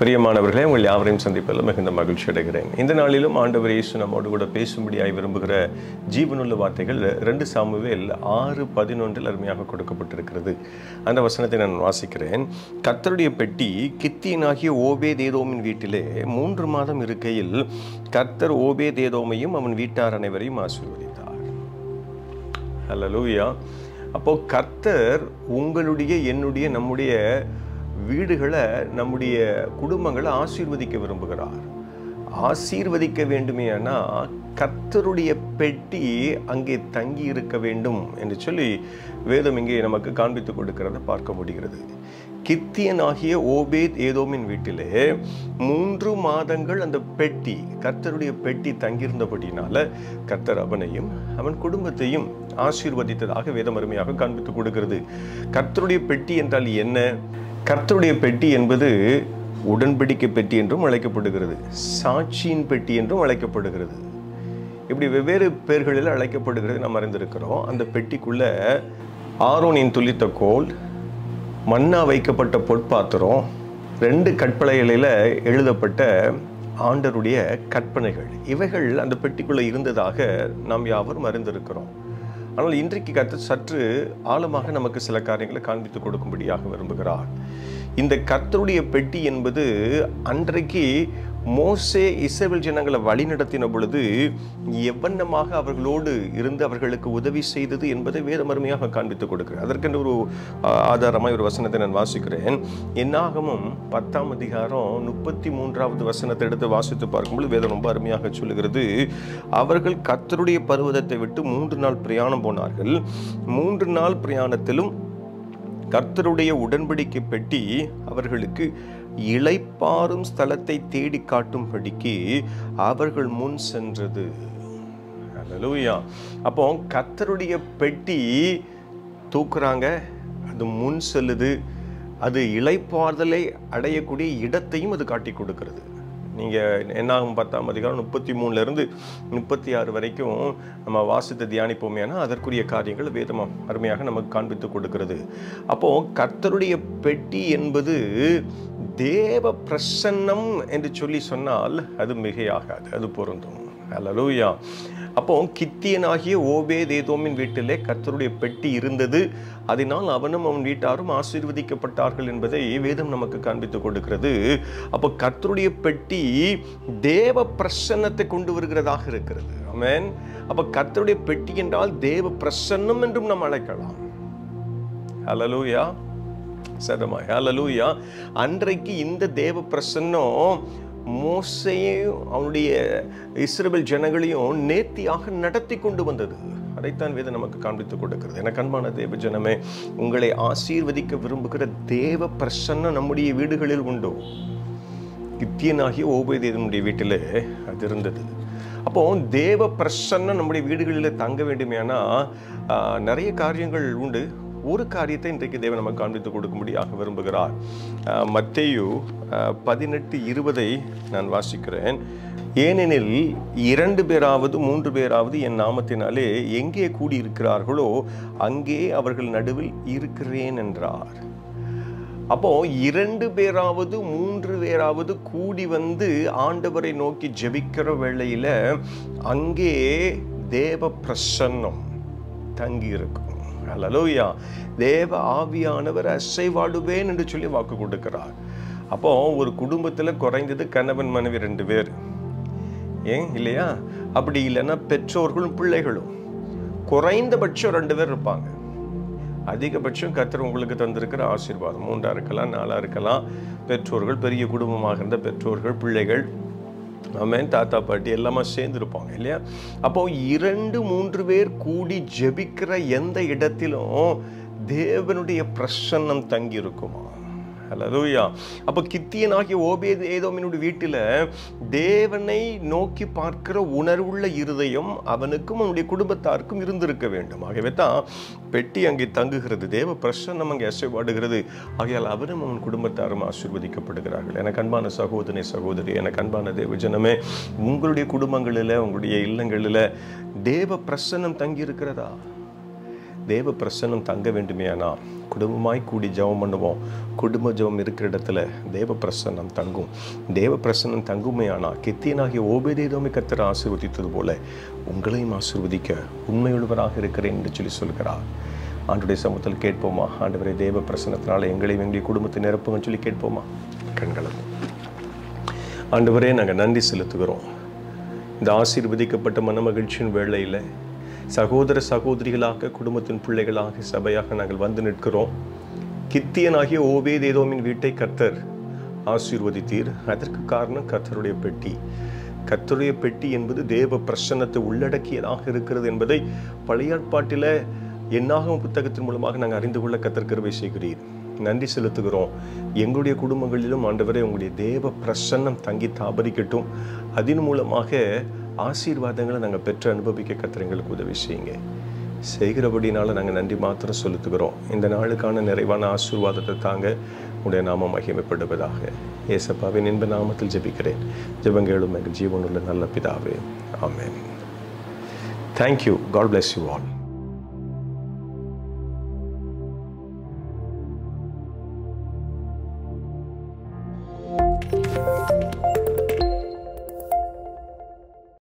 பிரியமானவர்களே, உங்கள் யாவரையும் சந்திப்பதில் மிகுந்த மகிழ்ச்சி அடைகிறேன். இந்த நாளிலும் ஆண்டவர் இயேசு நம்மோடு கூட பேசும்படியாய் விரும்புகிற ஜீவனுள்ள வார்த்தைகள் 2 சாமுவேல் 6:11 அருமையாக கொடுக்கப்பட்டிருக்கிறது. அந்த வசனத்தை நான் வாசிக்கிறேன். கர்த்தருடைய பெட்டி கித்தியனாகிய ஓபேதேதோமின் வீட்டிலே 3 மாதம் இருக்கையில் கர்த்தர் ஓபேதேதோமையும் அவன் வீட்டார் அனைவரையும் ஆசீர்வதித்தார். ஹல்லேலூயா. அப்போ கர்த்தர் உங்களுடைய, என்னுடைய, நம்முடைய வீடுகளை, நம்முடைய குடும்பங்களை ஆசீர்வதிக்க விரும்புகிறார். ஆசீர்வதிக்க வேண்டுமேனா கர்த்தருடைய பெட்டி அங்கே தங்கி இருக்க வேண்டும் என்று சொல்லி வேதம் இங்கே நமக்கு காண்பித்து கொடுக்கிறத பார்க்க முடிகிறது. கித்தியனாகிய ஓபேதேதோமின் வீட்டிலே 3 மாதங்கள் அந்த பெட்டி, கர்த்தருடைய பெட்டி தங்கியிருந்தபடினால கர்த்தர் அவனையும் அவன் குடும்பத்தையும் ஆசீர்வதித்ததாக வேதம் அருமையாக காண்பித்து கொடுக்கிறது. கர்த்தருடைய பெட்டி என்றால் என்ன? கர்த்தருடைய பெட்டி என்பது உடன்படிக்கை பெட்டி என்றும் அழைக்கப்படுகிறது, சாட்சியின் பெட்டி என்றும் அழைக்கப்படுகிறது. இப்படி வெவ்வேறு பெயர்களில் அழைக்கப்படுகிறது நாம் அறிந்திருக்கிறோம். அந்த பெட்டிக்குள்ள ஆரோனின் துளித்த கோல், மன்னா வைக்கப்பட்ட பொற்பாத்திரம், 2 கற்பலகைகளில் எழுதப்பட்ட ஆண்டருடைய கற்பனைகள், இவைகள் அந்த பெட்டிக்குள்ள இருந்ததாக நாம் யாவரும் அறிந்திருக்கிறோம். ஆனால் இன்றைக்கு கர்த்தர் சற்று ஆழமாக நமக்கு சில காரியங்களை காண்பித்து கொடுக்கும்படியாக விரும்புகிறார். இந்த கர்த்தருடைய பெட்டி என்பது அன்றைக்கு மோசே இஸ்ரவேல் ஜனங்களை வழிநடத்தின பொழுது எவ்வண்ணமாக அவர்களோடு இருந்து அவர்களுக்கு உதவி செய்தது என்பதை வேதம் அருமையாக காண்பித்து கொடுக்கிறார். அதற்கென்று ஒரு ஆதாரமாக ஒரு வசனத்தை நான் வாசிக்கிறேன். என்னாகமம் 10ஆம் அதிகாரம் 33வது வசனத்தை எடுத்து வாசித்து பார்க்கும்போது வேதம் ரொம்ப அருமையாக சொல்லுகிறது. அவர்கள் கர்த்தருடைய பர்வதத்தை விட்டு 3 நாள் பிரயாணம் போனார்கள். 3 நாள் பிரயாணத்திலும் கர்த்தருடைய உடன்படிக்கை பெட்டி அவர்களுக்கு இளைப்பாறும் ஸ்தலத்தை தேடி காட்டும்படிக்கு அவர்கள் முன் சென்றது. ஹல்லேலூயா. அப்போ கர்த்தருடைய பெட்டி தூக்குறாங்க, அது முன் செல்லுது, அது இளைப்பாறுதலை அடையக்கூடிய இடத்தையும் அது காட்டி கொடுக்கிறது. நீங்கள் என்னாகும் 10ஆம் அதிகாரம் 33லிருந்து 36 வரைக்கும் நம்ம வாசித்து தியானிப்போமே, ஆனால் அதற்குரிய காரியங்கள் வேதம் அருமையாக நமக்கு காண்பித்து கொடுக்கிறது. அப்போது கர்த்தருடைய பெட்டி என்பது தேவ பிரசன்னம் என்று சொல்லி சொன்னால் அது மிகையாகாது, அது பொருந்தும். ஹல்லேலூயா. அப்போ கித்தியனாகிய ஓபேதேதோமின் வீட்டிலே கர்த்தருடைய பெட்டி இருந்தது, அதனால் அவனும் அவன் வீட்டாரும் ஆசீர்வதிக்கப்பட்டார்கள் என்பதை வேதம் நமக்கு காண்பித்து கொடுக்கிறது. அப்போ கர்த்தருடைய பெட்டி தேவ பிரசன்னத்தை கொண்டு வருகிறதாக இருக்கிறது. ஆமென். அப்போ கர்த்தருடைய பெட்டி என்றால் தேவ பிரசன்னம் என்றும் நாம் அழைக்கலாம். ஹல்லேலூயா. சதமாய் ஹல்லேலூயா. அன்றைக்கு இந்த தேவ பிரசன்னம் மோசேயையும் அவனுடைய இஸ்ரவேல் ஜனங்களையும் நேர்த்தியாக நடத்தி கொண்டு வந்தது. அதைத்தான் வேதம் நமக்கு காண்பித்து கொடுக்கிறது. எனக்கு அன்பான தேவ ஜனமே, உங்களை ஆசீர்வதிக்க விரும்புகிற தேவ பிரசன்னம் நம்முடைய வீடுகளில் உண்டோ? கித்தியனாகிய ஓபேதேதோமுடைய வீட்டிலே அது இருந்தது. அப்போ தேவ பிரசன்னம் நம்முடைய வீடுகளில் தங்க வேண்டுமேனா நிறைய காரியங்கள் உண்டு. ஒரு காரியத்தை இன்றைக்கு தேவன் நமக்கு காண்பித்து கொடுக்கும்படியாக விரும்புகிறார். மத்தேயு 18:20 நான் வாசிக்கிறேன். ஏனெனில் 2 பேராவது 3 பேராவது என் நாமத்தினாலே எங்கே கூடியிருக்கிறார்களோ அங்கே அவர்கள் நடுவில் இருக்கிறேன் என்றார். அப்போ 2 பேராவது 3 பேராவது கூடி வந்து ஆண்டவரை நோக்கி ஜெபிக்கிற வேளையில அங்கே தேவ பிரசன்னம் தங்கி இருக்கும். ஹல்லேலூயா. தேவ ஆவியானவர் அசைவாடுவேன் என்று சொல்லி வாக்கு கொடுக்கிறார். அப்போ ஒரு குடும்பத்தில் குறைந்தது கணவன் மனைவி 2 பேர், ஏன் இல்லையா? அப்படி இல்லைன்னா பெற்றோர்களும் பிள்ளைகளும் குறைந்தபட்சம் 2 பேர் இருப்பாங்க. அதிகபட்சம் கர்த்தர் உங்களுக்கு தந்திருக்கிற ஆசீர்வாதம் 3 இருக்கலாம், 4 இருக்கலாம். பெற்றோர்கள், பெரிய குடும்பமாக இருந்த பெற்றோர்கள், பிள்ளைகள், ஆமென், தாத்தா பாட்டி எல்லாமே சேர்ந்துருப்பாங்க இல்லையா? அப்போ 2-3 பேர் கூடி ஜெபிக்கிற எந்த இடத்திலும் தேவனுடைய பிரசன்னம் தங்கி இருக்குமா? ஹல்லேலூயா. அப்போ கித்தியனாகிய ஓபேதேதோமினுடைய வீட்டில் தேவனை நோக்கி பார்க்கிற உணர்வுள்ள இருதயம் அவனுக்கும் அவனுடைய குடும்பத்தாருக்கும் இருந்திருக்க வேண்டும். ஆகவே தான் பெட்டி அங்கே தங்குகிறது, தேவ பிரசன்னம் அங்கே அசைவாடுகிறது. ஆகையால் அவனும் அவன் குடும்பத்தாரும் ஆசீர்வதிக்கப்படுகிறார்கள். எனக்கு அன்பான சகோதரி, சகோதரி, எனக்கு அன்பான தேவ ஜனமே, உங்களுடைய குடும்பங்களில், உங்களுடைய இல்லங்களில் தேவ பிரசன்னம் தங்கி இருக்கிறதா? தேவ பிரசன்னம் தங்க வேண்டுமேயானா குடும்பமாய் கூடி ஜெபம் பண்ணுவோம். குடும்ப ஜெபம் இருக்கிற இடத்துல தேவ பிரசன்னம் தங்கும். தேவ பிரசன்னம் தங்குமேயானா கித்தியனாகிய ஓபேதேதோமை கர்த்தர் ஆசீர்வதித்தது போல உங்களையும் ஆசீர்வதிக்க உண்மையுள்ளவராக இருக்கிறேன் என்று சொல்லி சொல்கிறார். ஆண்டுடைய சமூகத்தில் கேட்போமா? ஆண்டவரே, தேவ பிரசன்னத்தினால எங்களையும் எங்களுடைய குடும்பத்தை நிரப்புங்கன்னு சொல்லி கேட்போமா? கண்களும் ஆண்டவரே, நாங்கள் நன்றி செலுத்துகிறோம். இந்த ஆசீர்வதிக்கப்பட்ட மனமகிழ்ச்சியின் வேளையில் சகோதர சகோதரிகளாக, குடும்பத்தின் பிள்ளைகளாக, சபையாக நாங்கள் வந்து நிற்கிறோம். கித்தியனாகிய ஓபேதேதோமின் வீட்டை கர்த்தர் ஆசீர்வதித்தீர். அதற்கு காரணம் கர்த்தருடைய பெட்டி. கர்த்தருடைய பெட்டி என்பது தேவ பிரசன்னத்தை உள்ளடக்கியதாக இருக்கிறது என்பதை பழைய ஏற்பாட்டில் என்னாகும் புத்தகத்தின் மூலமாக நாங்கள் அறிந்து கொள்ள கர்த்தர் கிருபை செய்கிறீர். நன்றி செலுத்துகிறோம். எங்களுடைய குடும்பங்களிலும் ஆண்டவரே உங்களுடைய தேவ பிரசன்னம் தங்கி தாபரிக்கட்டும். அதன் மூலமாக ஆசீர்வாதங்களை நாங்கள் பெற்று அனுபவிக்க கர்த்தர் எங்களுக்கு உதவி செய்யுங்க. செய்கிறபடினால நாங்கள் நன்றி மாத்திரம் செலுத்துகிறோம். இந்த நாளுக்கான நிறைவான ஆசீர்வாதத்தை தாங்க உடைய நாமம் மகிமைப்படுவதாக. ஏசப்பாவின் இன்ப நாமத்தில் ஜெபிக்கிறேன். ஜெபங்களும் எங்கள் ஜீவனுள்ள நல்ல பிதாவே, amen. Thank you. God bless you all.